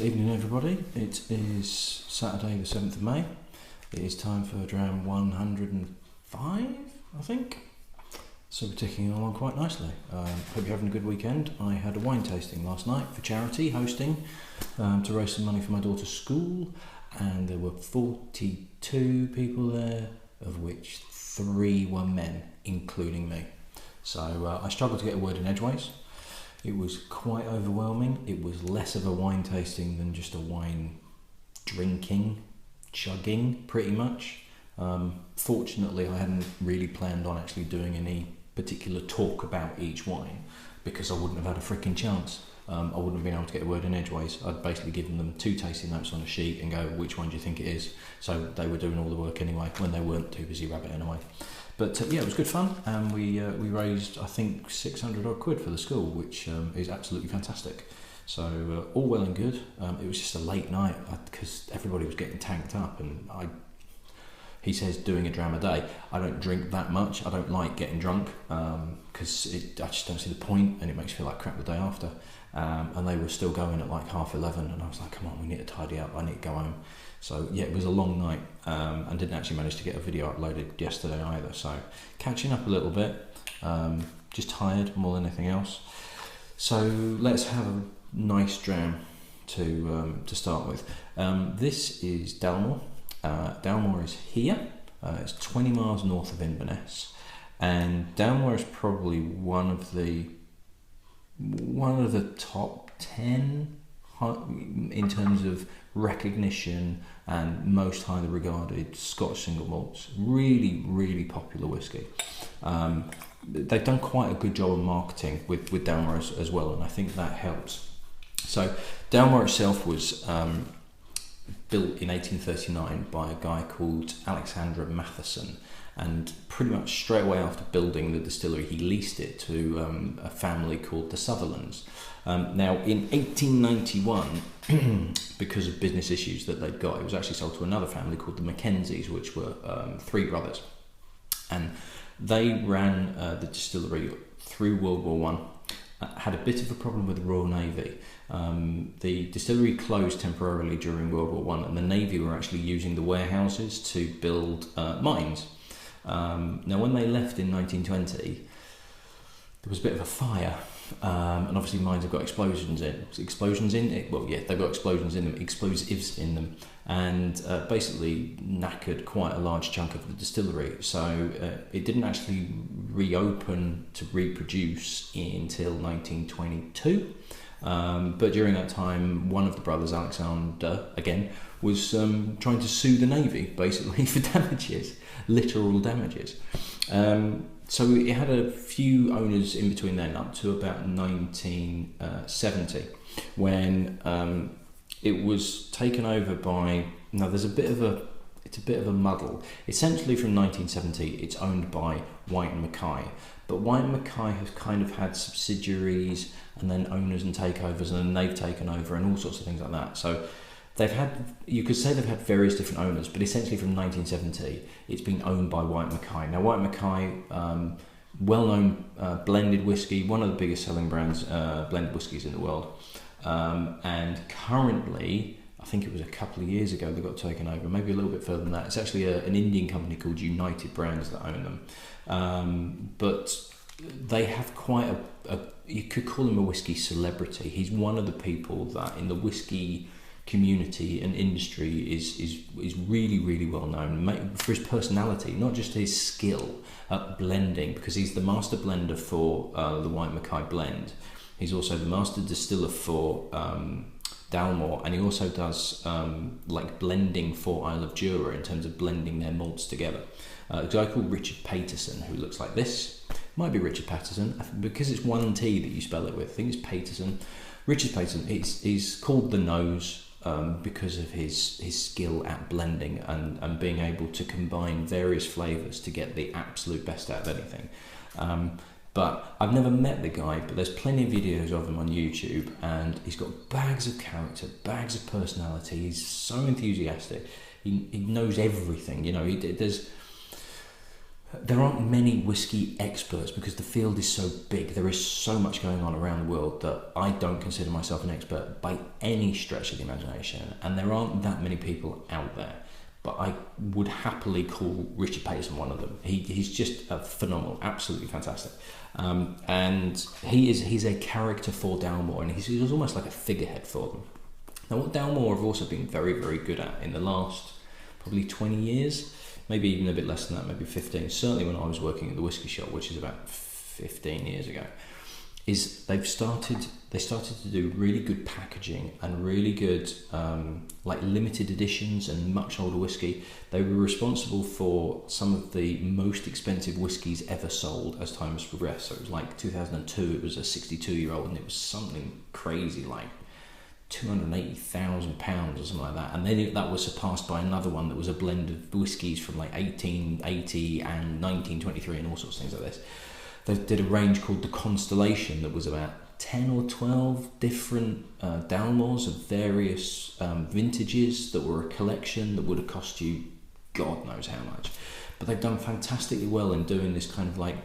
Evening everybody, it is Saturday the 7th of May. It is time for Dram 105, I think. So we're ticking along quite nicely. Hope you're having a good weekend. I had a wine tasting last night for charity, hosting, to raise some money for my daughter's school, and there were 42 people there, of which 3 were men, including me. So I struggled to get a word in edgeways. It was quite overwhelming. It was less of a wine tasting than just a wine drinking, chugging, pretty much. Fortunately, I hadn't really planned on actually doing any particular talk about each wine because I wouldn't have had a freaking chance. I wouldn't have been able to get a word in edgeways. I'd basically given them 2 tasting notes on a sheet and go, which one do you think it is? So they were doing all the work anyway when they weren't too busy rabbiting away. But yeah, it was good fun, and we raised, I think, 600 odd quid for the school, which is absolutely fantastic. So all well and good. It was just a late night because everybody was getting tanked up, and he says doing a dram a day. I don't drink that much. I don't like getting drunk because I just don't see the point, and it makes me feel like crap the day after. And they were still going at like 11:30, and I was like, come on, we need to tidy up. I need to go home. So yeah, it was a long night, and didn't actually manage to get a video uploaded yesterday either. So catching up a little bit, just tired more than anything else. So let's have a nice dram to start with. This is Dalmore. Dalmore is here. It's 20 miles north of Inverness, and Dalmore is probably one of the top 10 in terms of recognition and most highly regarded Scottish single malts. Really, really popular whisky. They've done quite a good job of marketing with Dalmore as well, and I think that helps. So Dalmore itself was built in 1839 by a guy called Alexander Matheson, and pretty much straight away after building the distillery he leased it to a family called the Sutherlands. Now in 1891, because of business issues that they'd got, it was actually sold to another family called the Mackenzies, which were 3 brothers, and they ran the distillery through World War One. Had a bit of a problem with the Royal Navy. The distillery closed temporarily during World War One, and the Navy were actually using the warehouses to build mines. Now when they left in 1920, there was a bit of a fire, and obviously mines have got explosives in it. Well, yeah, they've got explosives in them, and basically knackered quite a large chunk of the distillery. So it didn't actually reopen to reproduce until 1922. But during that time, one of the brothers, Alexander, again, was trying to sue the Navy, basically, for damages, literal damages. So it had a few owners in between then, up to about 1970, when it was taken over by. Now it's a bit of a muddle. Essentially, from 1970, it's owned by White and Mackay, but White and Mackay has kind of had subsidiaries and then owners and takeovers, and then they've taken over and all sorts of things like that. So you could say they've had various different owners, but essentially from 1970, it's been owned by White and Mackay. Now, White and Mackay, well-known blended whiskey, one of the biggest selling brands, blended whiskies in the world, and currently, I think it was a couple of years ago they got taken over, maybe a little bit further than that. It's actually an Indian company called United Brands that own them, but they have quite you could call him a whiskey celebrity. He's one of the people that in the whiskey community and industry is really, really well known for his personality, not just his skill at blending, because he's the master blender for the White Mackay blend. He's also the master distiller for Dalmore, and he also does like blending for Isle of Jura in terms of blending their malts together. A guy called Richard Paterson, who looks like this. Might be Richard Patterson, because it's one T that you spell it with. I think it's Paterson. Richard Paterson. He's called the Nose because of his skill at blending and being able to combine various flavours to get the absolute best out of anything. But I've never met the guy, but there's plenty of videos of him on YouTube, and he's got bags of character, bags of personality. He's so enthusiastic. He knows everything. You know, there's there aren't many whiskey experts because the field is so big. There is so much going on around the world that I don't consider myself an expert by any stretch of the imagination, and there aren't that many people out there. But I would happily call Richard Paterson one of them. He's just phenomenal, absolutely fantastic. And he's a character for Dalmore, and he's almost like a figurehead for them. Now, what Dalmore have also been very, very good at in the last probably 20 years, maybe even a bit less than that, maybe 15, certainly when I was working at the whiskey shop, which is about 15 years ago, is they started to do really good packaging and really good like limited editions and much older whiskey. They were responsible for some of the most expensive whiskies ever sold as time has progressed. So it was like 2002, it was a 62-year-old, and it was something crazy like £280,000 or something like that, and then that was surpassed by another one that was a blend of whiskies from like 1880 and 1923 and all sorts of things like this. They did a range called the Constellation that was about 10 or 12 different Dalmores of various vintages that were a collection that would have cost you God knows how much. But they've done fantastically well in doing this kind of like...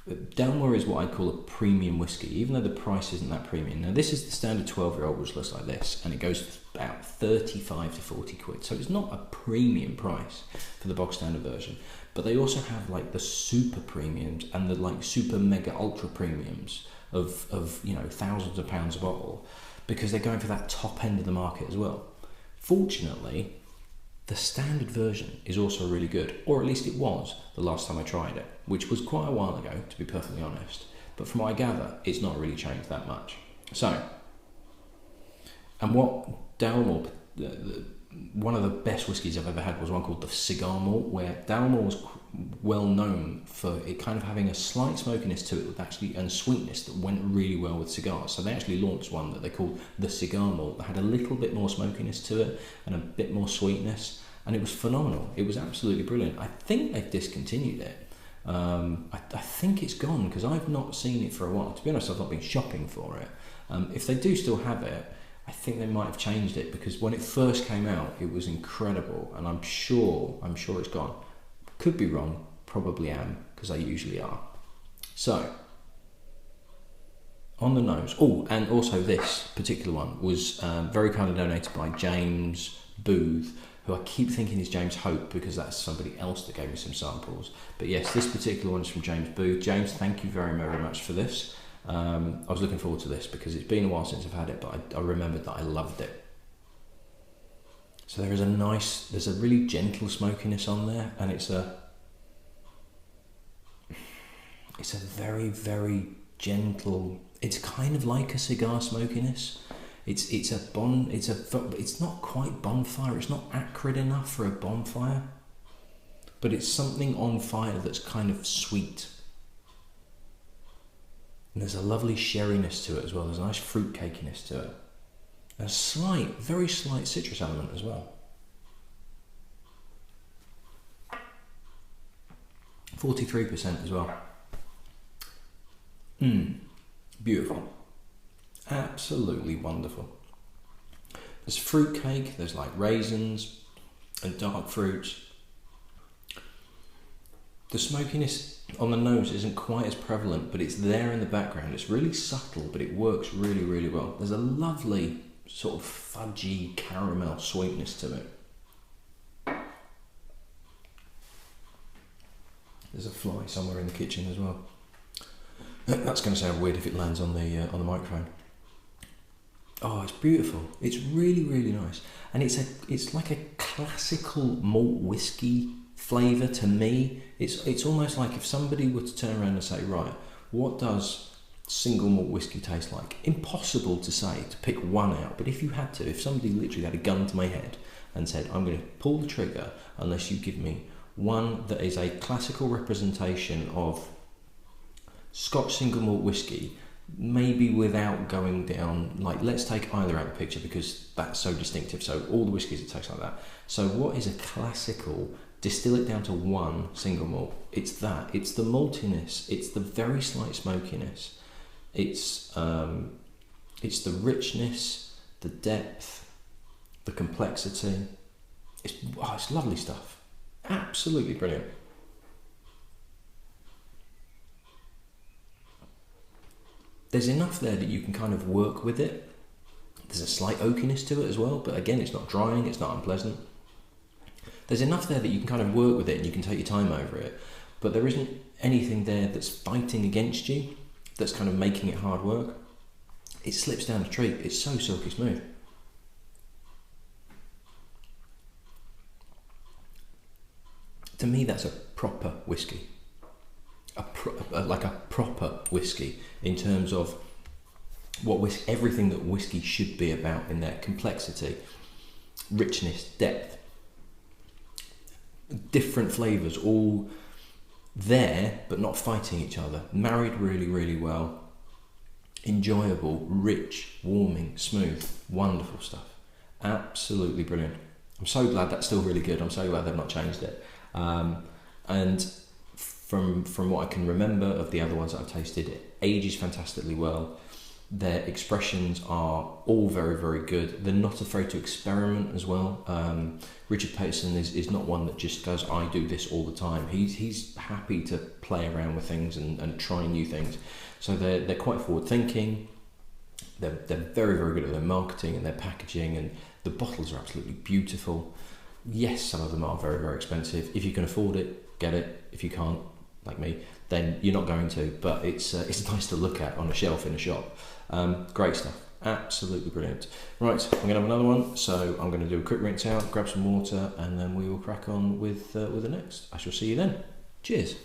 Dalmore is what I call a premium whiskey, even though the price isn't that premium. Now this is the standard 12-year-old, which looks like this, and it goes about 35 to 40 quid. So it's not a premium price for the bog standard version. But they also have like the super premiums and the like super mega ultra premiums of you know, thousands of pounds a bottle, because they're going for that top end of the market as well. Fortunately, the standard version is also really good, or at least it was the last time I tried it, which was quite a while ago, to be perfectly honest. But from what I gather, it's not really changed that much. So, and what Dalmore, one of the best whiskies I've ever had was one called the Cigar Malt, where Dalmore was well known for it kind of having a slight smokiness to it with actually, and sweetness that went really well with cigars. So they actually launched one that they called the Cigar Malt that had a little bit more smokiness to it and a bit more sweetness, and it was phenomenal. It was absolutely brilliant. I think they've discontinued it. I think it's gone because I've not seen it for a while. To be honest, I've not been shopping for it. If they do still have it, I think they might have changed it, because when it first came out, it was incredible, and I'm sure it's gone. Could be wrong, probably am, because they usually are. So, on the nose. Oh, and also this particular one was very kindly donated by James Booth, who I keep thinking is James Hope, because that's somebody else that gave me some samples. But yes, this particular one is from James Booth. James, thank you very, very much for this. I was looking forward to this because it's been a while since I've had it, but I remembered that I loved it. So there's a really gentle smokiness on there, and it's a very, very gentle. It's kind of like a cigar smokiness. It's not quite bonfire. It's not acrid enough for a bonfire, but it's something on fire that's kind of sweet. And there's a lovely sherryness to it as well. There's a nice fruit cakiness to it. And a very slight citrus element as well. 43% as well. Beautiful. Absolutely wonderful. There's fruit cake, there's like raisins and dark fruits. The smokiness on the nose isn't quite as prevalent, but it's there in the background. It's really subtle, but it works really, really well. There's a lovely sort of fudgy caramel sweetness to it. There's a fly somewhere in the kitchen as well. That's going to sound weird if it lands on the microphone. Oh, it's beautiful. It's really, really nice, and it's like a classical malt whiskey flavour to me. It's almost like if somebody were to turn around and say, right, what does single malt whiskey taste like? Impossible to say, to pick one out. But if you had to, if somebody literally had a gun to my head and said, I'm going to pull the trigger unless you give me one that is a classical representation of Scotch single malt whiskey, maybe without going down, like, let's take either out of the picture because that's so distinctive. So all the whiskies that taste like that. So what is a classical? Distill it down to one single malt. It's that. It's the maltiness. It's the very slight smokiness. It's the richness, the depth, the complexity. It's lovely stuff. Absolutely brilliant. there's enough there that you can kind of work with it. There's a slight oakiness to it as well, but again, it's not drying, it's not unpleasant. There's enough there that you can kind of work with it and you can take your time over it, but there isn't anything there that's fighting against you, that's kind of making it hard work. It slips down the treat. It's so silky smooth. To me, that's a proper whiskey. Like a proper whiskey in terms of everything that whiskey should be about in their complexity, richness, depth, different flavours, all there but not fighting each other. Married really, really well. Enjoyable, rich, warming, smooth, wonderful stuff. Absolutely brilliant. I'm so glad that's still really good. I'm so glad they've not changed it. And from what I can remember of the other ones that I've tasted, it ages fantastically well. Their expressions are all very, very good. They're not afraid to experiment as well. Richard Paterson is not one that just goes, I do this all the time. He's happy to play around with things and try new things. So they're quite forward thinking. They're very, very good at their marketing and their packaging, and the bottles are absolutely beautiful. Yes, some of them are very, very expensive. If you can afford it, get it. If you can't, like me, then you're not going to, but it's nice to look at on a shelf in a shop. Great stuff, absolutely brilliant. Right, I'm gonna have another one, so I'm gonna do a quick rinse out, grab some water, and then we will crack on with the next. I shall see you then. Cheers.